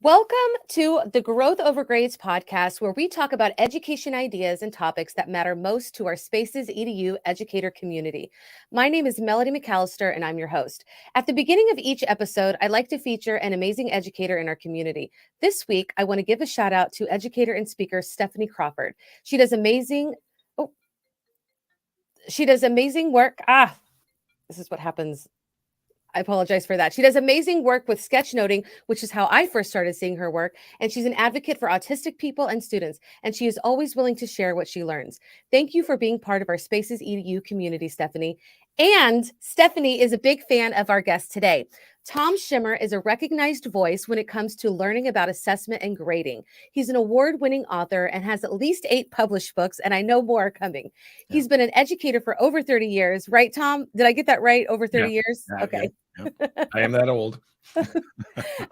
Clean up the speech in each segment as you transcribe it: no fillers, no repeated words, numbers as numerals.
Welcome to the Growth Over Grades podcast, where we talk about education ideas and topics that matter most to our Spaces EDU educator community. My name is Melody McAllister, and I'm your host. At the beginning of each episode, I like to feature an amazing educator in our community. This week, I want to give a shout out to educator and speaker Stephanie Crawford. She does amazing work. This is what happens. I apologize for that. She does amazing work with sketchnoting, which is how I first started seeing her work. And she's an advocate for autistic people and students. And she is always willing to share what she learns. Thank you for being part of our Spaces EDU community, Stephanie. And Stephanie is a big fan of our guest today. Tom Schimmer is a recognized voice when it comes to learning about assessment and grading. He's an award-winning author and has at least 8 published books, and I know more are coming. Yeah. He's been an educator for over 30 years, right, Tom? Did I get that right? Over 30 years? Okay. Yeah. I am that old.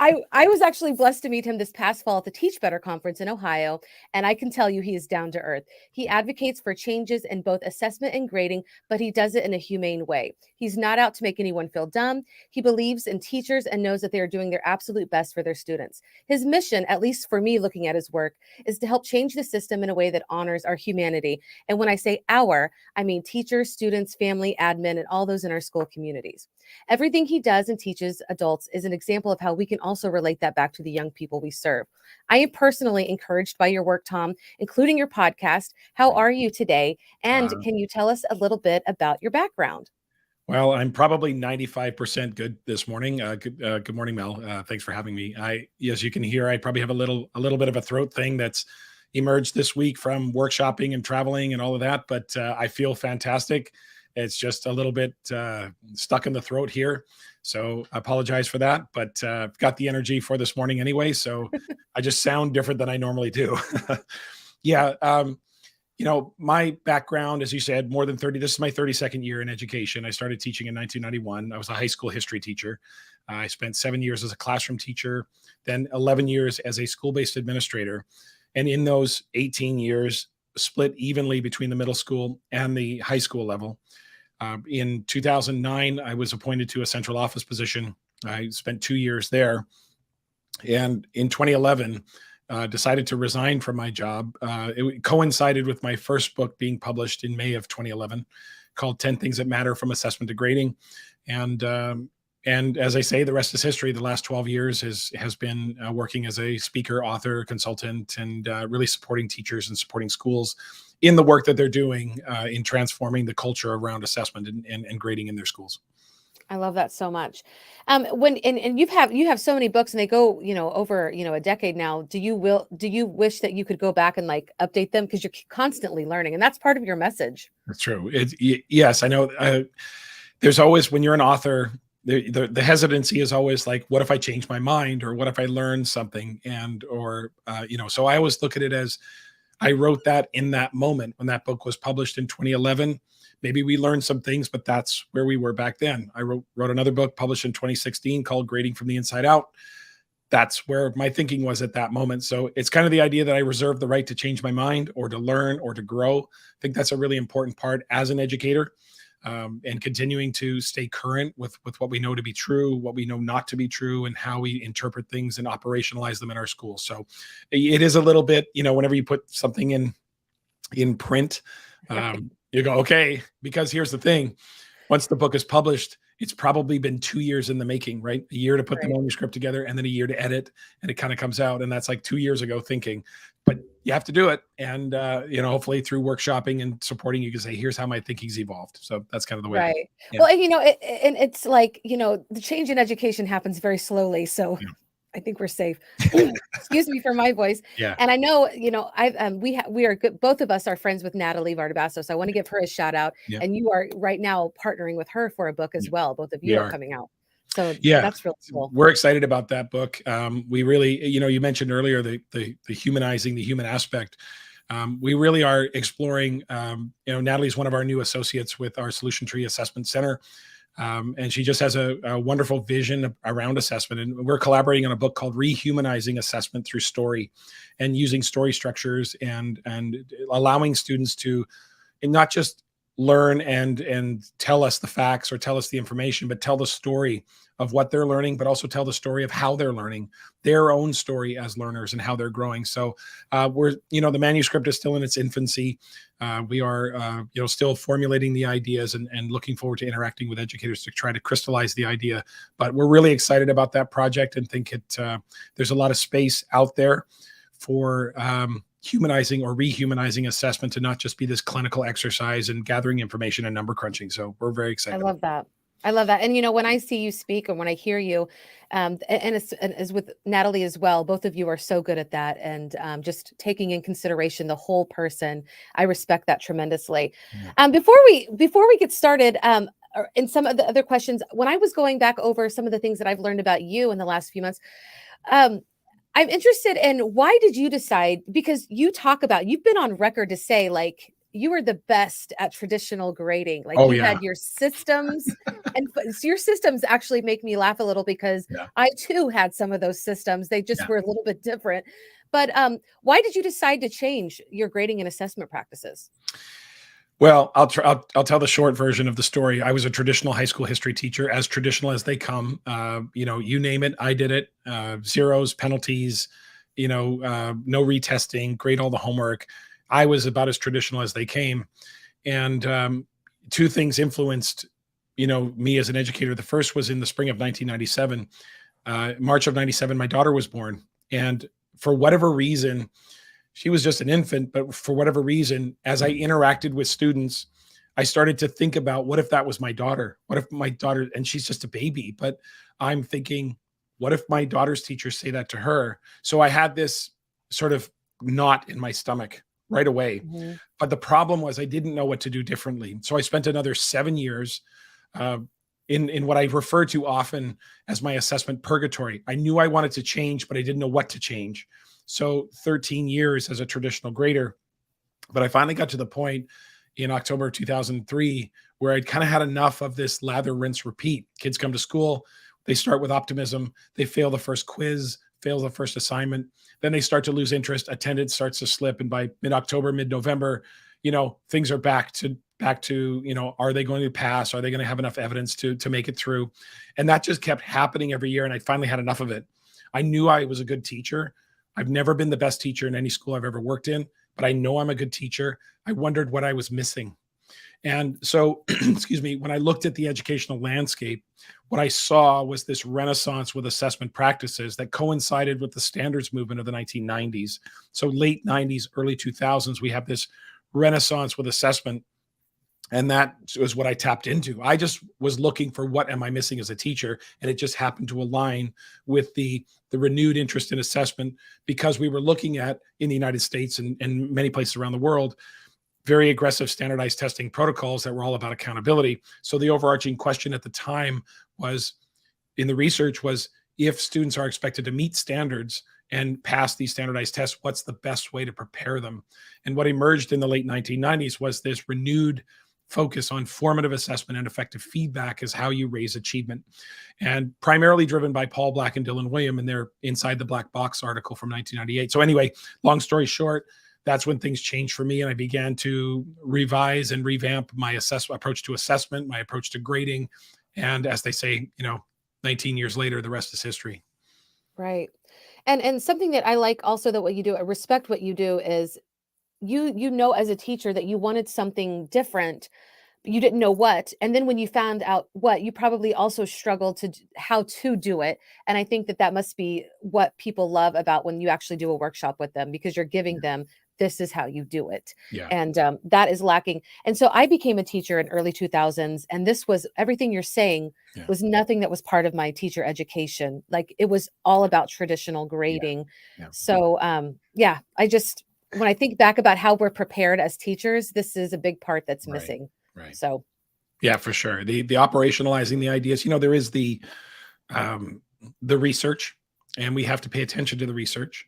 I was actually blessed to meet him this past fall at the Teach Better conference in Ohio, and I can tell you he is down to earth. He advocates for changes in both assessment and grading, but he does it in a humane way. He's not out to make anyone feel dumb. He believes in teachers and knows that they are doing their absolute best for their students. His mission, at least for me looking at his work, is to help change the system in a way that honors our humanity. And when I say our, I mean teachers, students, family, admin, and all those in our school communities. Everything he does and teaches adults is an example of how we can also relate that back to the young people we serve. I am personally encouraged by your work, Tom, including your podcast. How are you today? And can you tell us a little bit about your background? Well, I'm probably 95% good this morning. Good morning, Mel. Thanks for having me. As you can hear, I probably have a little bit of a throat thing that's emerged this week from workshopping and traveling and all of that, but I feel fantastic. It's just a little bit stuck in the throat here. So I apologize for that, but I've got the energy for this morning anyway. So I just sound different than I normally do. Yeah. My background, as you said, more than 30, this is my 32nd year in education. I started teaching in 1991. I was a high school history teacher. I spent 7 years as a classroom teacher, then 11 years as a school-based administrator. And in those 18 years, split evenly between the middle school and the high school level. In 2009, I was appointed to a central office position. I spent 2 years there. And in 2011, decided to resign from my job. It coincided with my first book being published in May of 2011 called 10 Things That Matter from Assessment to Grading. And as I say, the rest is history. The last 12 years has been working as a speaker, author, consultant, and really supporting teachers and supporting schools in the work that they're doing in transforming the culture around assessment and grading in their schools. I love that so much. And you have so many books and they go, over, a decade now. Do you wish that you could go back and like update them? Because you're constantly learning and that's part of your message. That's true. Yes, I know. There's always, when you're an author, the hesitancy is always like, what if I change my mind, or what if I learn something? So I always look at it as, I wrote that in that moment when that book was published in 2011. Maybe we learned some things, but that's where we were back then. I wrote another book published in 2016 called Grading from the Inside Out. That's where my thinking was at that moment. So it's kind of the idea that I reserve the right to change my mind or to learn or to grow. I think that's a really important part as an educator, and continuing to stay current with what we know to be true, what we know not to be true, and how we interpret things and operationalize them in our schools. So it is a little bit, whenever you put something in print, you go, okay, because here's the thing. Once the book is published, it's probably been 2 years in the making, right? A year to put the manuscript together and then a year to edit, and it kind of comes out. And that's like 2 years ago thinking, but you have to do it. And, hopefully through workshopping and supporting, you can say, here's how my thinking's evolved. So that's kind of the way. Right. Yeah. Well, and it's like, the change in education happens very slowly. So I think we're safe. Excuse me for my voice. Yeah. And I know, I've we are good. Both of us are friends with Natalie Vardabasso, so I want to give her a shout out. Yeah. And you are right now partnering with her for a book as Yeah. well. Both of We you are are. coming out, so Yeah. that's really cool. We're excited about that book. We really, you mentioned earlier the humanizing the human aspect. We really are exploring. Natalie's one of our new associates with our Solution Tree Assessment Center. And she just has a wonderful vision around assessment. And we're collaborating on a book called Rehumanizing Assessment Through Story, and using story structures and allowing students to not just learn and tell us the facts or tell us the information, but tell the story of what they're learning, but also tell the story of how they're learning, their own story as learners and how they're growing. So the manuscript is still in its infancy. We are, still formulating the ideas and looking forward to interacting with educators to try to crystallize the idea. But we're really excited about that project and think there's a lot of space out there for humanizing or rehumanizing assessment to not just be this clinical exercise and gathering information and number crunching. So we're very I excited. love that. I love that. And when I see you speak and when I hear you, and as with Natalie as well, both of you are so good at that. And just taking in consideration the whole person, I respect that tremendously. Yeah. Before we get started, in some of the other questions, when I was going back over some of the things that I've learned about you in the last few months, um, I'm interested in, why did you decide? Because you've been on record to say, like, you were the best at traditional grading. Like, Oh you yeah. had your systems, and so your systems actually make me laugh a little, because Yeah. I too had some of those systems. They just Yeah. were a little bit different. But why did you decide to change your grading and assessment practices? Well, I'll tell the short version of the story. I was a traditional high school history teacher, as traditional as they come. You name it, I did it. Zeros, penalties, no retesting, grade all the homework. I was about as traditional as they came. And two things influenced, me as an educator. The first was in the spring of 1997, March of 97. My daughter was born, and for whatever reason, she was just an infant, but for whatever reason, as I interacted with students, I started to think about, what if that was my daughter? What if my daughter, and she's just a baby, but I'm thinking, what if my daughter's teachers say that to her? So I had this sort of knot in my stomach right away. Mm-hmm. But the problem was, I didn't know what to do differently. So I spent another 7 years uh, in what I refer to often as my assessment purgatory. I knew I wanted to change, but I didn't know what to change. So 13 years as a traditional grader. But I finally got to the point in October 2003 where I'd kind of had enough of this lather, rinse, repeat. Kids come to school, they start with optimism, they fail the first quiz, fail the first assignment, then they start to lose interest, attendance starts to slip, and by mid-October, mid-November, things are back to are they going to pass? Are they going to have enough evidence to make it through? And that just kept happening every year, and I finally had enough of it. I knew I was a good teacher. I've never been the best teacher in any school I've ever worked in, but I know I'm a good teacher. I wondered what I was missing. And so, excuse me, when I looked at the educational landscape, what I saw was this renaissance with assessment practices that coincided with the standards movement of the 1990s. So late 90s, early 2000s, we have this renaissance with assessment. And that was what I tapped into. I just was looking for, what am I missing as a teacher? And it just happened to align with the renewed interest in assessment, because we were looking at, in the United States and many places around the world, very aggressive standardized testing protocols that were all about accountability. So the overarching question at the time was, in the research, was, if students are expected to meet standards and pass these standardized tests, what's the best way to prepare them? And what emerged in the late 1990s was this renewed focus on formative assessment and effective feedback as how you raise achievement, and primarily driven by Paul Black and Dylan William in their Inside the Black Box article from 1998. So anyway, long story short, that's when things changed for me, and I began to revise and revamp my approach to assessment, my approach to grading. And as they say, 19 years later, the rest is history. Right. And something that I like also, that what you do, I respect what you do, is you know as a teacher that you wanted something different, you didn't know what, and then when you found out what, you probably also struggled to how to do it. And I think that that must be what people love about when you actually do a workshop with them, because you're giving them, this is how you do it. Yeah. And that is lacking. And so I became a teacher in early 2000s, and this was everything you're saying Yeah. was nothing that was part of my teacher education. Like, it was all about traditional Yeah. grading. Yeah. So yeah, I just, when I think back about how we're prepared as teachers, this is a big part that's Right. missing. Right. So Yeah, for sure. The operationalizing the ideas, there is the research, and we have to pay attention to the research.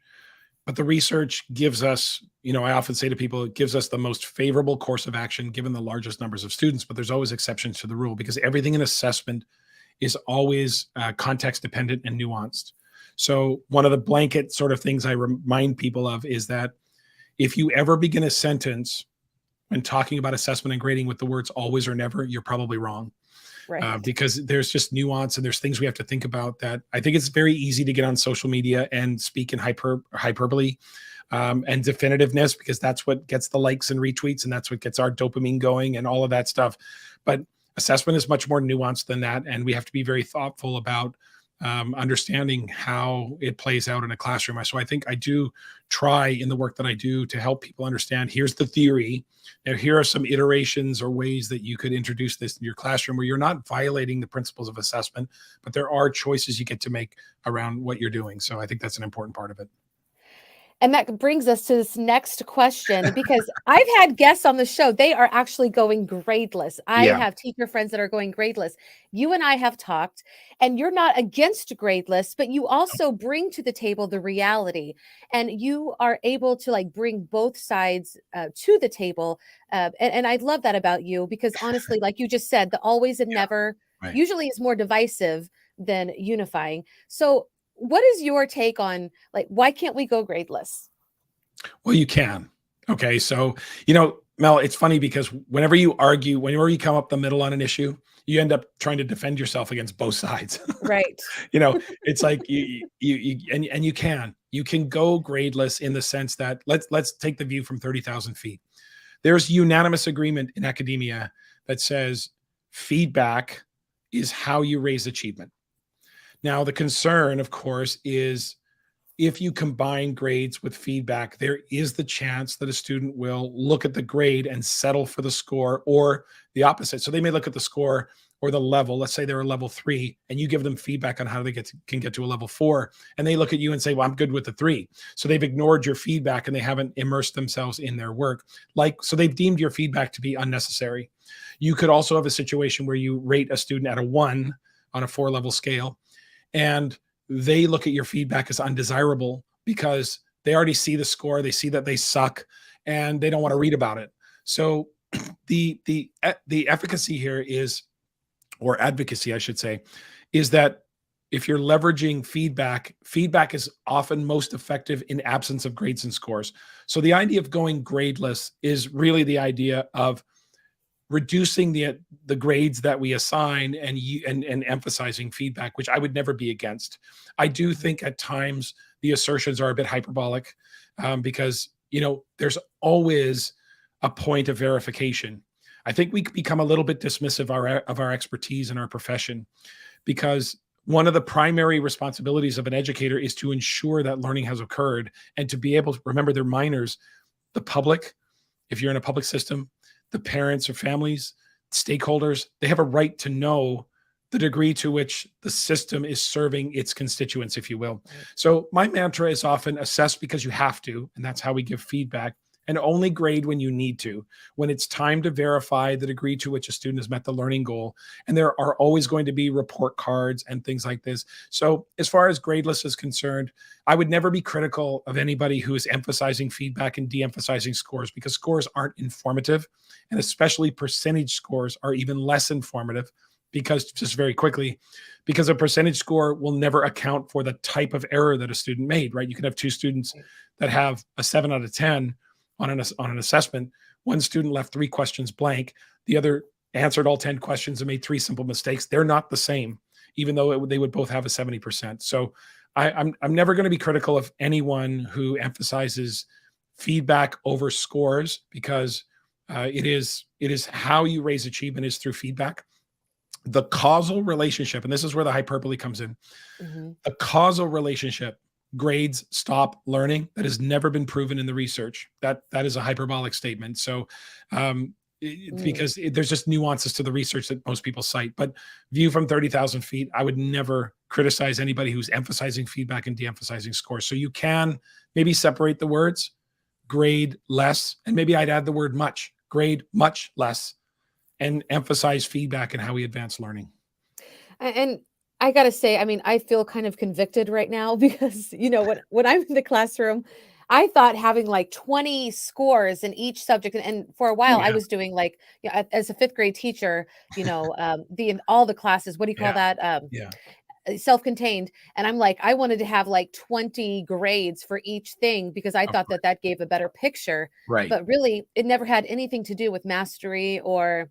But the research gives us, I often say to people, it gives us the most favorable course of action given the largest numbers of students. But there's always exceptions to the rule, because everything in assessment is always context dependent and nuanced. So one of the blanket sort of things I remind people of is that if you ever begin a sentence when talking about assessment and grading with the words always or never, you're probably wrong. right. Because there's just nuance and there's things we have to think about. That I think it's very easy to get on social media and speak in hyperbole and definitiveness, because that's what gets the likes and retweets, and that's what gets our dopamine going and all of that stuff. But assessment is much more nuanced than that, and we have to be very thoughtful about understanding how it plays out in a classroom. So I think I do try in the work that I do to help people understand, here's the theory. Now, here are some iterations or ways that you could introduce this in your classroom where you're not violating the principles of assessment, but there are choices you get to make around what you're doing. So I think that's an important part of it. And that brings us to this next question, because I've had guests on the show. They are actually going gradeless. I Yeah. have teacher friends that are going gradeless. You and I have talked, and you're not against gradeless, but you also bring to the table the reality, and you are able to like bring both sides to the table. And I love that about you, because honestly, like you just said, the always and Yeah. never Right. usually is more divisive than unifying. So what is your take on, like, why can't we go gradeless? Well, you can. Okay. So, Mel, it's funny because whenever you argue, whenever you come up the middle on an issue, you end up trying to defend yourself against both sides. Right. It's like and you can go gradeless in the sense that let's take the view from 30,000 feet. There's unanimous agreement in academia that says feedback is how you raise achievement. Now, the concern, of course, is if you combine grades with feedback, there is the chance that a student will look at the grade and settle for the score, or the opposite. So they may look at the score or the level. Let's say they're a level 3, and you give them feedback on how they can get to a level 4, and they look at you and say, "Well, I'm good with the 3." So they've ignored your feedback and they haven't immersed themselves in their work. So they've deemed your feedback to be unnecessary. You could also have a situation where you rate a student at a 1 on a 4-level scale, and they look at your feedback as undesirable because they already see the score, they see that they suck, and they don't want to read about it. So the efficacy here is, or advocacy, I should say, is that if you're leveraging feedback is often most effective in absence of grades and scores. So the idea of going gradeless is really the idea of reducing the grades that we assign and emphasizing feedback, which I would never be against. I do think at times the assertions are a bit hyperbolic, because there's always a point of verification. I think we become a little bit dismissive of our expertise in our profession, because one of the primary responsibilities of an educator is to ensure that learning has occurred, and to be able to remember their minors, the public, if you're in a public system, the parents or families, stakeholders, they have a right to know the degree to which the system is serving its constituents, if you will. Right. So my mantra is often assess because you have to, and that's how we give feedback, and only grade when you need to, when it's time to verify the degree to which a student has met the learning goal. And there are always going to be report cards and things like this. So as far as gradeless is concerned, I would never be critical of anybody who is emphasizing feedback and de-emphasizing scores, because scores aren't informative, and especially percentage scores are even less informative, because just very quickly, because a percentage score will never account for the type of error that a student made, right? You can have two students that have a 7 out of 10 on an assessment. One student left 3 questions blank. The other answered all 10 questions and made 3 simple mistakes. They're not the same, even though they would both have a 70%. So I'm never going to be critical of anyone who emphasizes feedback over scores, because It is how you raise achievement is through feedback. The causal relationship, and this is where the hyperbole comes in. Mhm. A causal relationship, grades stop learning, that has never been proven in the research. That is a hyperbolic statement. So Mm. because there's just nuances to the research that most people cite. But view from 30,000 feet, I would never criticize anybody who's emphasizing feedback and de-emphasizing scores. So you can maybe separate the words, grade less, and maybe I'd add the word much, grade much less, and emphasize feedback and how we advance learning. And I gotta say, I mean, I feel kind of convicted right now because, when I'm in the classroom, I thought having like 20 scores in each subject, and for a Oh while I yeah, was doing like, as a fifth grade teacher, the in all the classes, what do you call yeah, that? yeah. Self-contained, and I'm like, I wanted to have like 20 grades for each thing because I Of thought that course. that gave a better picture. Right. But really, it never had anything to do with mastery or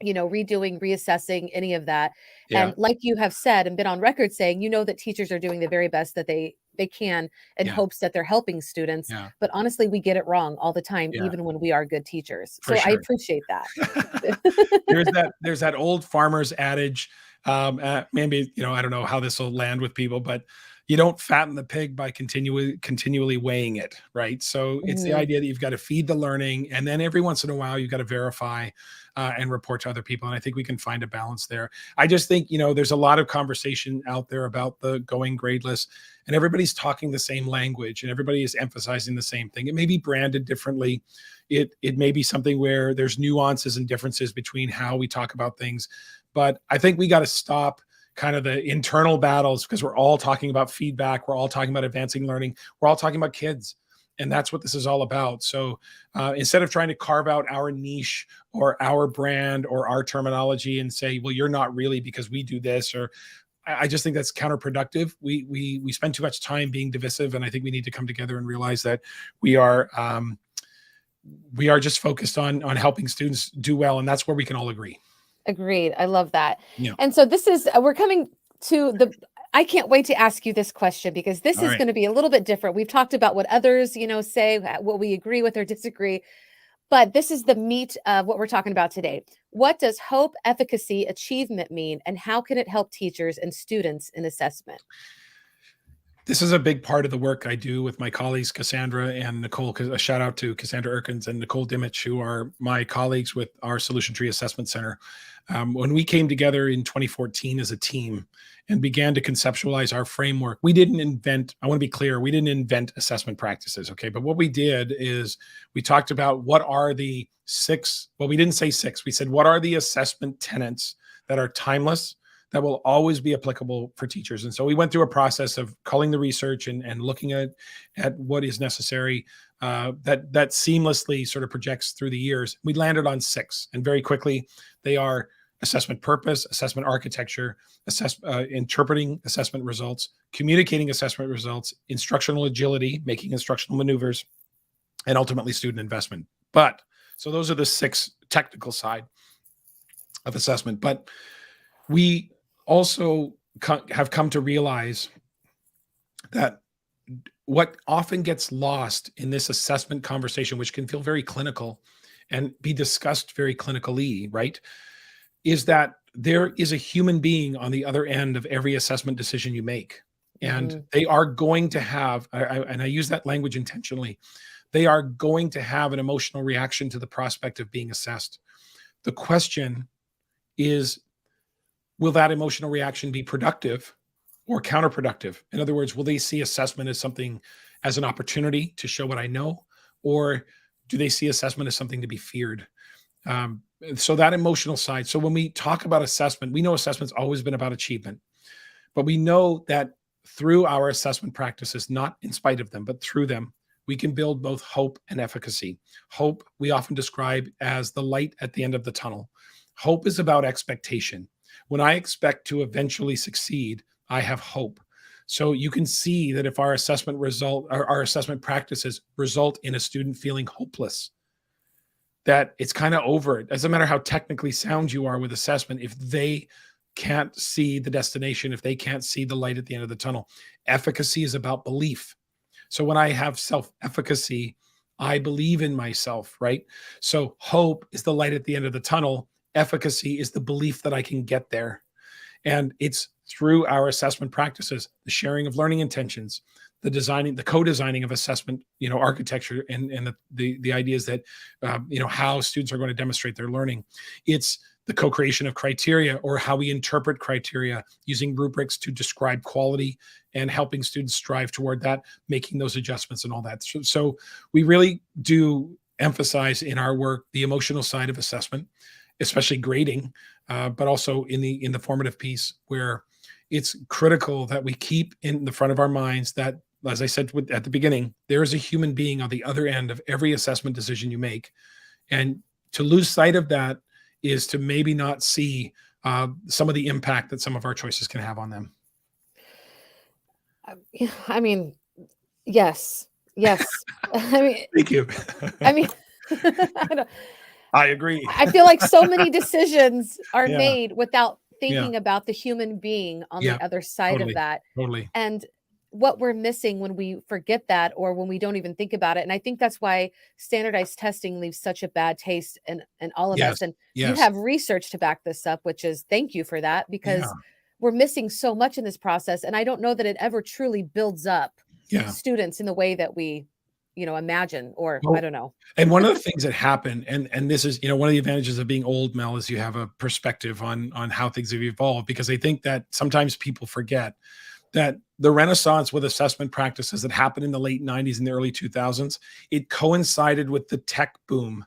redoing, reassessing, any of that. Yeah. And like you have said and been on record saying, that teachers are doing the very best that they can in Yeah. hopes that they're helping students. Yeah. But honestly, we get it wrong all the time, Yeah. even when we are good teachers. For So I sure. appreciate that. There's that old farmer's adage. Maybe I don't know how this will land with people, but you don't fatten the pig by continually weighing it, right? So it's the Mhm. idea that you've got to feed the learning, and then every once in a while you've got to verify and report to other people. And I think we can find a balance there. I just think there's a lot of conversation out there about the going gradeless, and everybody's talking the same language, and everybody is emphasizing the same thing. It may be branded differently. It may be something where there's nuances and differences between how we talk about things, but I think we got to stop kind of the internal battles, because we're all talking about feedback, we're all talking about advancing learning, we're all talking about kids, and that's what this is all about. So instead of trying to carve out our niche or our brand or our terminology and say, well, you're not really because we do this, or I just think that's counterproductive. We spend too much time being divisive, and I think we need to come together and realize that we are just focused on helping students do well, and that's where we can all agree. Agreed. I love that. Yeah. And so this is we're coming to the I can't wait to ask you this question because this All is right. going to be a little bit different. We've talked about what others, say, what we agree with or disagree, but this is the meat of what we're talking about today. What does hope, efficacy, achievement mean, and how can it help teachers and students in assessment? This is a big part of the work I do with my colleagues, Cassandra and Nicole. A shout out to Cassandra Erkins and Nicole Dimich, who are my colleagues with our Solution Tree Assessment Center. When we came together in 2014 as a team and began to conceptualize our framework, we didn't invent, I want to be clear, we didn't invent assessment practices, okay? But what we did is we talked about what are the six, well, we didn't say six, we said, what are the assessment tenets that are timeless, that will always be applicable for teachers. And so we went through a process of culling the research and looking at what is necessary that seamlessly sort of projects through the years. We landed on six, and very quickly they are assessment purpose, assessment architecture, interpreting assessment results, communicating assessment results, instructional agility, making instructional maneuvers, and ultimately student investment. But so those are the six technical side of assessment. But we also have come to realize that what often gets lost in this assessment conversation, which can feel very clinical and be discussed very clinically, right, is that there is a human being on the other end of every assessment decision you make. And Mhm. they are going to have, and I use that language intentionally, they are going to have an emotional reaction to the prospect of being assessed. The question is, will that emotional reaction be productive or counterproductive? In other words, will they see assessment as something, as an opportunity to show what I know, or do they see assessment as something to be feared? So that emotional side. So when we talk about assessment, we know assessment's always been about achievement, but we know that through our assessment practices, not in spite of them, but through them, we can build both hope and efficacy. Hope, we often describe as the light at the end of the tunnel. Hope is about expectation. When I expect to eventually succeed, I have hope. So you can see that if our assessment result, our assessment practices result in a student feeling hopeless, that it's kind of over. It doesn't matter how technically sound you are with assessment, if they can't see the destination, if they can't see the light at the end of the tunnel. Efficacy is about belief. So when I have self-efficacy, I believe in myself, right? So hope is the light at the end of the tunnel. Efficacy is the belief that I can get there. And it's through our assessment practices, the sharing of learning intentions, the designing, the co-designing of assessment, architecture, and the ideas that, how students are going to demonstrate their learning. It's the co-creation of criteria, or how we interpret criteria, using rubrics to describe quality and helping students strive toward that, making those adjustments and all that. So we really do emphasize in our work the emotional side of assessment, especially grading, but also in the formative piece, where it's critical that we keep in the front of our minds that, as I said at the beginning, there is a human being on the other end of every assessment decision you make. And to lose sight of that is to maybe not see some of the impact that some of our choices can have on them. I mean, yes, yes. I mean, Thank you. I mean, I don't, I agree. I feel like so many decisions are Yeah. made without Yeah. thinking about the human being on Yeah. the other side of Totally. that. Totally. And what we're missing when we forget that, or when we don't even think about it. And I think that's why standardized testing leaves such a bad taste in all of Yes. us. And you Yes. have research to back this up, which is, thank you for that, Yeah. because we're missing so much in this process. And I don't know that it ever truly builds up Yeah. students in the way that we, imagine, or I Well, don't know. and one of the things that happen, and this is, one of the advantages of being old, Mel, is you have a perspective on how things have evolved, because I think that sometimes people forget that the renaissance with assessment practices that happened in the late 90s and the early 2000s, it coincided with the tech boom.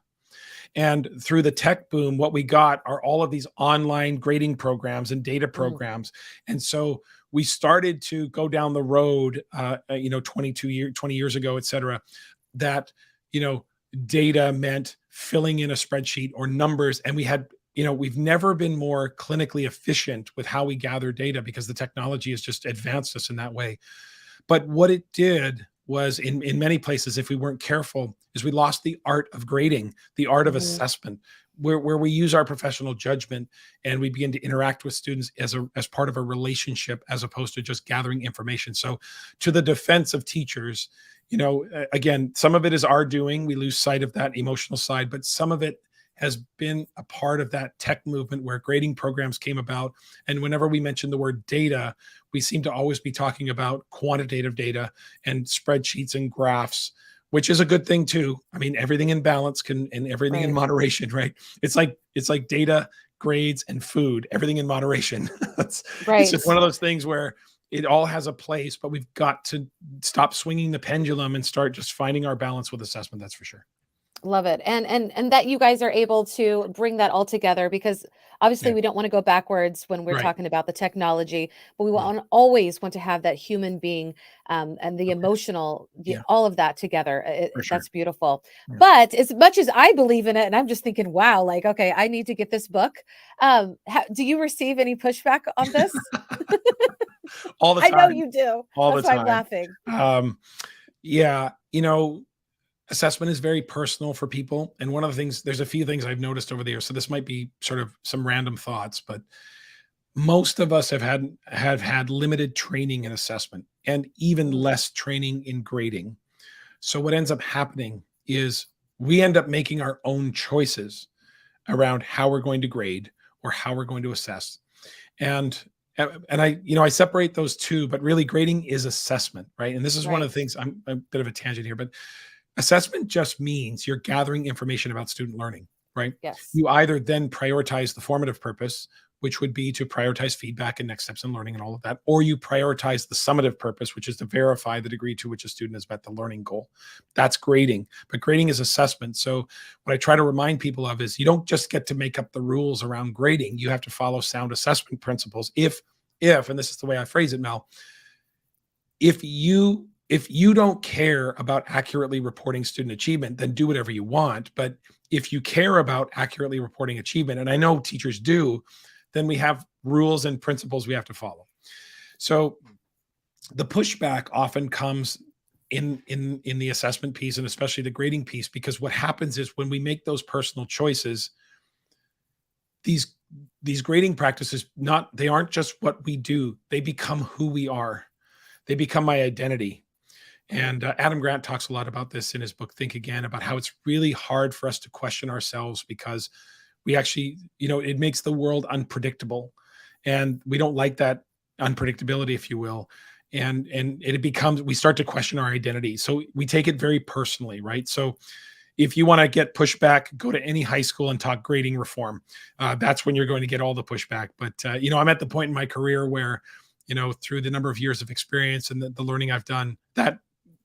And through the tech boom, what we got are all of these online grading programs and data Mm, programs. And so we started to go down the road, 20 years ago, et cetera, that, you know, data meant filling in a spreadsheet or numbers. And we had, we've never been more clinically efficient with how we gather data, because the technology has just advanced us in that way. But what it did was, in many places, if we weren't careful, is we lost the art of grading, the art of mhm. assessment, where we use our professional judgment and we begin to interact with students as part of a relationship, as opposed to just gathering information. So, to the defense of teachers, again, some of it is our doing. We lose sight of that emotional side, but some of it has been a part of that tech movement where grading programs came about. And whenever we mention the word data, we seem to always be talking about quantitative data and spreadsheets and graphs, which is a good thing too. I mean, everything in balance and everything in Right. moderation, right? It's like data, grades, and food, everything in moderation. it's Right. just one of those things where it all has a place, but we've got to stop swinging the pendulum and start just finding our balance with assessment. That's for sure. Love it. And that you guys are able to bring that all together, because obviously Yeah. we don't want to go backwards when we're Right. talking about the technology, but we Yeah. always want to have that human being, and the emotional, Yeah. all of that together. For sure. That's beautiful. Yeah. But as much as I believe in it, and I'm just thinking, wow, like, okay, I need to get this book. Do you receive any pushback on this? All the I know time. you do. All the That's why I'm time. laughing. Um, yeah, assessment is very personal for people. And one of the things, there's a few things I've noticed over the years. So this might be sort of some random thoughts, but most of us have had limited training in assessment, and even Mm, less training in grading. So what ends up happening is we end up making our own choices around how we're going to grade or how we're going to assess. And and I separate those two, but really grading is assessment, right? And this is one of the right. things, I'm a bit of a tangent here, but assessment just means you're gathering information about student learning, right? Yes. You either then prioritize the formative purpose, which would be to prioritize feedback and next steps in learning and all of that, or you prioritize the summative purpose, which is to verify the degree to which a student has met the learning goal. That's grading, but grading is assessment. So what I try to remind people of is, you don't just get to make up the rules around grading. You have to follow sound assessment principles. If, and this is the way I phrase it, Mel, if you don't care about accurately reporting student achievement, then do whatever you want. But if you care about accurately reporting achievement, and I know teachers do, then we have rules and principles we have to follow. So the pushback often comes in the assessment piece, and especially the grading piece, because what happens is, when we make those personal choices, these these grading practices, not they aren't just what we do, they become who we are. They become my identity. And Adam Grant talks a lot about this in his book, Think Again, about how it's really hard for us to question ourselves because we actually, it makes the world unpredictable. And we don't like that unpredictability, if you will. And it becomes, we start to question our identity. So we take it very personally, right? So if you want to get pushback, go to any high school and talk grading reform. That's when you're going to get all the pushback. But, I'm at the point in my career where, through the number of years of experience and the learning I've done, that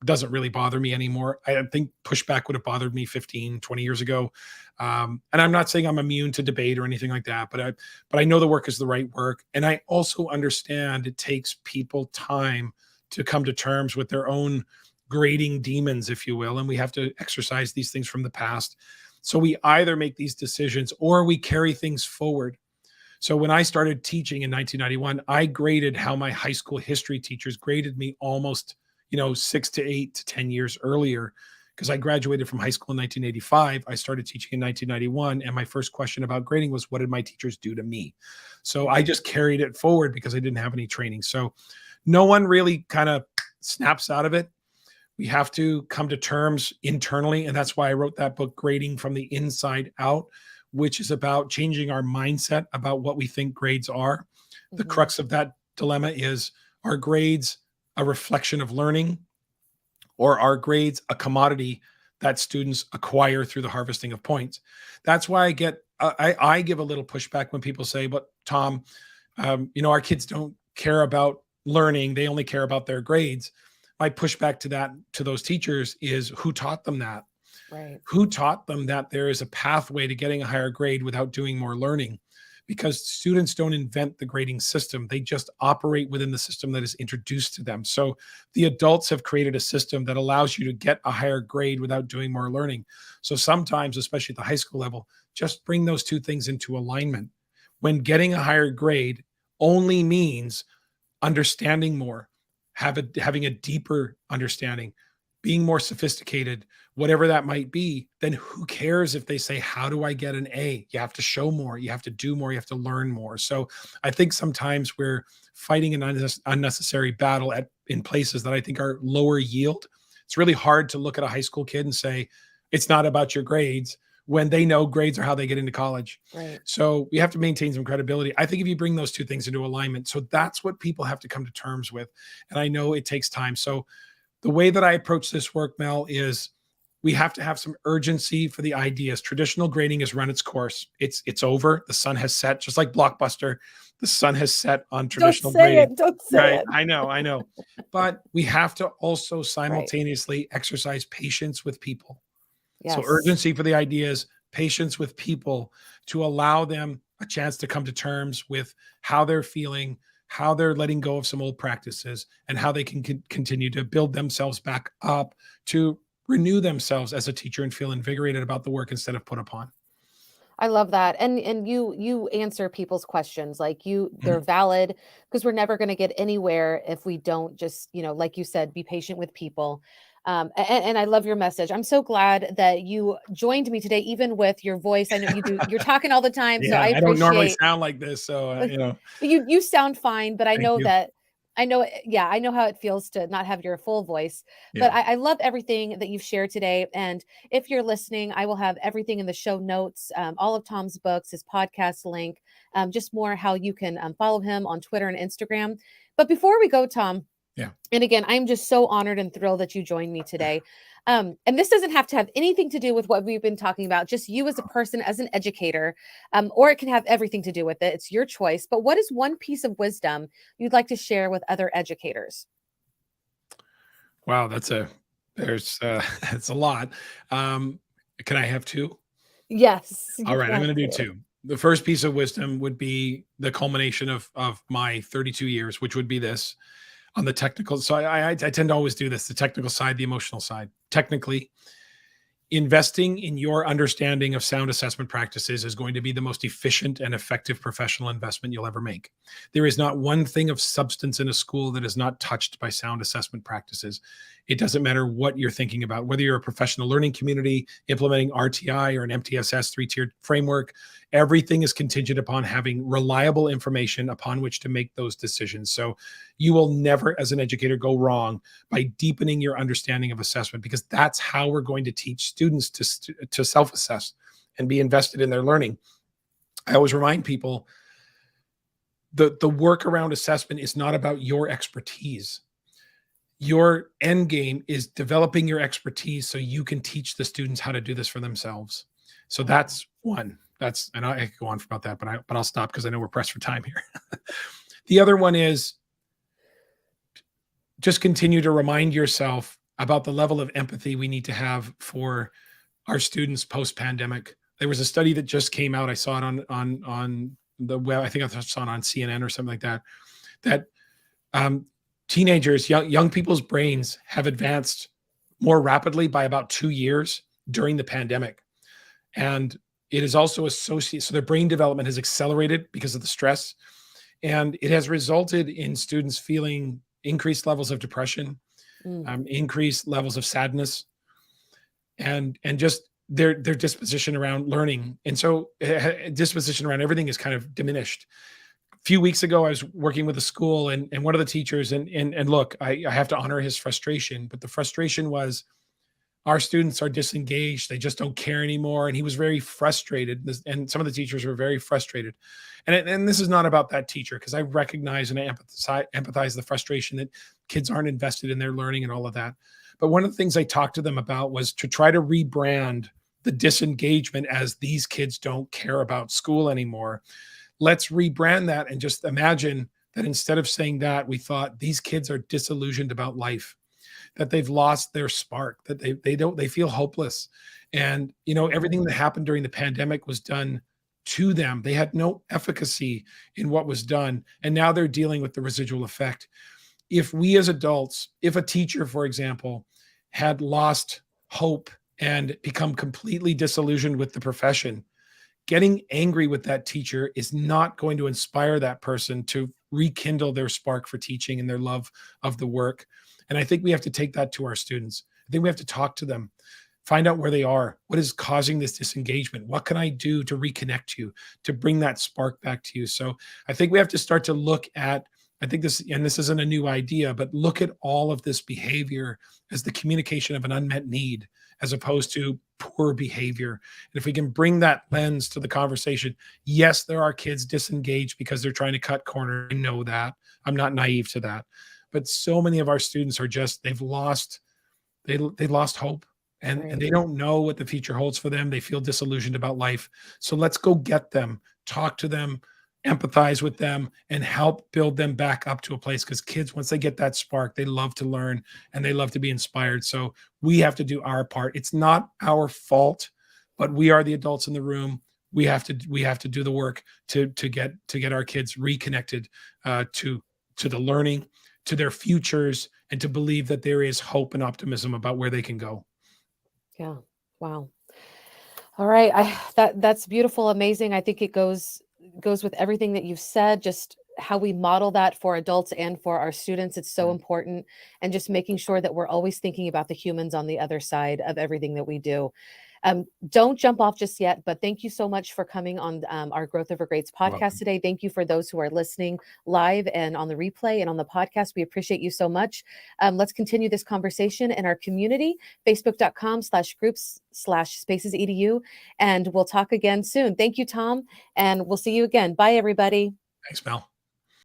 doesn't really bother me anymore. I think pushback would have bothered me 15, 20 years ago. And I'm not saying I'm immune to debate or anything like that, but I know the work is the right work. And I also understand it takes people time to come to terms with their own grading demons, if you will. And we have to exercise these things from the past. So we either make these decisions or we carry things forward. So when I started teaching in 1991, I graded how my high school history teachers graded me almost 6 to 8 to 10 years earlier, because I graduated from high school in 1985. I started teaching in 1991. And my first question about grading was, what did my teachers do to me? So I just carried it forward because I didn't have any training. So no one really kind of snaps out of it. We have to come to terms internally. And that's why I wrote that book, Grading from the Inside Out, which is about changing our mindset about what we think grades are. The crux of that dilemma is, are grades a reflection of learning, or are grades a commodity that students acquire through the harvesting of points? That's why I give a little pushback when people say, but Tom, our kids don't care about learning. They only care about their grades. My pushback to those teachers is, who taught them that? Right. Who taught them that there is a pathway to getting a higher grade without doing more learning? Because students don't invent the grading system. They just operate within the system that is introduced to them. So the adults have created a system that allows you to get a higher grade without doing more learning. So sometimes, especially at the high school level, just bring those two things into alignment. When getting a higher grade only means understanding more, having a deeper understanding, being more sophisticated, whatever that might be, then who cares if they say, how do I get an A? You have to show more, you have to do more, you have to learn more. So I think sometimes we're fighting an unnecessary battle in places that I think are lower yield. It's really hard to look at a high school kid and say, it's not about your grades, when they know grades are how they get into college. Right. So we have to maintain some credibility. I think if you bring those two things into alignment, so that's what people have to come to terms with. And I know it takes time. So the way that I approach this work, Mel, is we have to have some urgency for the ideas. Traditional grading has run its course. It's over. The sun has set, just like Blockbuster. The sun has set on traditional grading. Don't say it. I know. But we have to also simultaneously exercise patience with people. Yes. So urgency for the ideas, patience with people, to allow them a chance to come to terms with how they're feeling, how they're letting go of some old practices, and how they can continue to build themselves back up, to renew themselves as a teacher and feel invigorated about the work instead of put upon. I love that. And you answer people's questions, like they're valid, because we're never going to get anywhere if we don't just, like you said, be patient with people. And I love your message. I'm so glad that you joined me today, even with your voice. I know you're talking all the time. So I don't normally appreciate, sound like this. So, you sound fine, but I know you. that I know how it feels to not have your full voice, but I love everything that you've shared today. And if you're listening, I will have everything in the show notes, all of Tom's books, his podcast link, just more how you can follow him on Twitter and Instagram. But before we go, Tom, and again, I'm just so honored and thrilled that you joined me today. And this doesn't have to have anything to do with what we've been talking about, just you as a person, as an educator, or it can have everything to do with it. It's your choice. But what is one piece of wisdom you'd like to share with other educators? Wow, it's a lot. Can I have two? Yes. All right, I'm going to do two. The first piece of wisdom would be the culmination of my 32 years, which would be this. On the technical side, I tend to always do this, the technical side, the emotional side. Technically, investing in your understanding of sound assessment practices is going to be the most efficient and effective professional investment you'll ever make. There is not one thing of substance in a school that is not touched by sound assessment practices. It doesn't matter what you're thinking about, whether you're a professional learning community implementing RTI or an MTSS 3-tiered framework. Everything is contingent upon having reliable information upon which to make those decisions. So you will never, as an educator, go wrong by deepening your understanding of assessment, because that's how we're going to teach students to self-assess and be invested in their learning. I always remind people the work around assessment is not about your expertise. Your end game is developing your expertise so you can teach the students how to do this for themselves. So that's one. And I could go on about that, but I'll stop because I know we're pressed for time here. The other one is just continue to remind yourself about the level of empathy we need to have for our students post-pandemic. There was a study that just came out. I saw it on the web. I think I saw it on CNN or something like that. That teenagers, young people's brains have advanced more rapidly by about 2 years during the pandemic, and it is also associated. So their brain development has accelerated because of the stress, and it has resulted in students feeling increased levels of depression, increased levels of sadness, and just their disposition around learning. And so disposition around everything is kind of diminished. A few weeks ago, I was working with a school, and one of the teachers, and look, I have to honor his frustration, but the frustration was our students are disengaged. They just don't care anymore. And he was very frustrated. And some of the teachers were very frustrated. And this is not about that teacher, because I recognize and I empathize the frustration that kids aren't invested in their learning and all of that. But one of the things I talked to them about was to try to rebrand the disengagement as these kids don't care about school anymore. Let's rebrand that and just imagine that instead of saying that, we thought these kids are disillusioned about life, that they've lost their spark, that they feel hopeless. And, everything that happened during the pandemic was done to them. They had no efficacy in what was done. And now they're dealing with the residual effect. If we as adults, if a teacher, for example, had lost hope and become completely disillusioned with the profession, getting angry with that teacher is not going to inspire that person to rekindle their spark for teaching and their love of the work. And I think we have to take that to our students. I think we have to talk to them, find out where they are. What is causing this disengagement? What can I do to reconnect you, to bring that spark back to you? So I think we have to start to look at, I think this isn't a new idea, but look at all of this behavior as the communication of an unmet need, as opposed to poor behavior. And if we can bring that lens to the conversation, yes, there are kids disengaged because they're trying to cut corners. I know that. I'm not naive to that. But so many of our students are just, they lost hope, and they don't know what the future holds for them. They feel disillusioned about life. So let's go get them, talk to them, empathize with them, and help build them back up to a place. Because kids, once they get that spark, they love to learn and they love to be inspired. So we have to do our part. It's not our fault, but we are the adults in the room. We have to do the work to get our kids reconnected to the learning, to their futures, and to believe that there is hope and optimism about where they can go. Yeah. Wow. All right. That's beautiful. Amazing. I think it goes with everything that you've said, just how we model that for adults and for our students. It's so important. And just making sure that we're always thinking about the humans on the other side of everything that we do. Don't jump off just yet, but thank you so much for coming on our Growth Over Grades podcast today. Thank you for those who are listening live and on the replay and on the podcast. We appreciate you so much. Let's continue this conversation in our community, facebook.com/groups/spacesedu. And we'll talk again soon. Thank you, Tom. And we'll see you again. Bye, everybody. Thanks, Mel.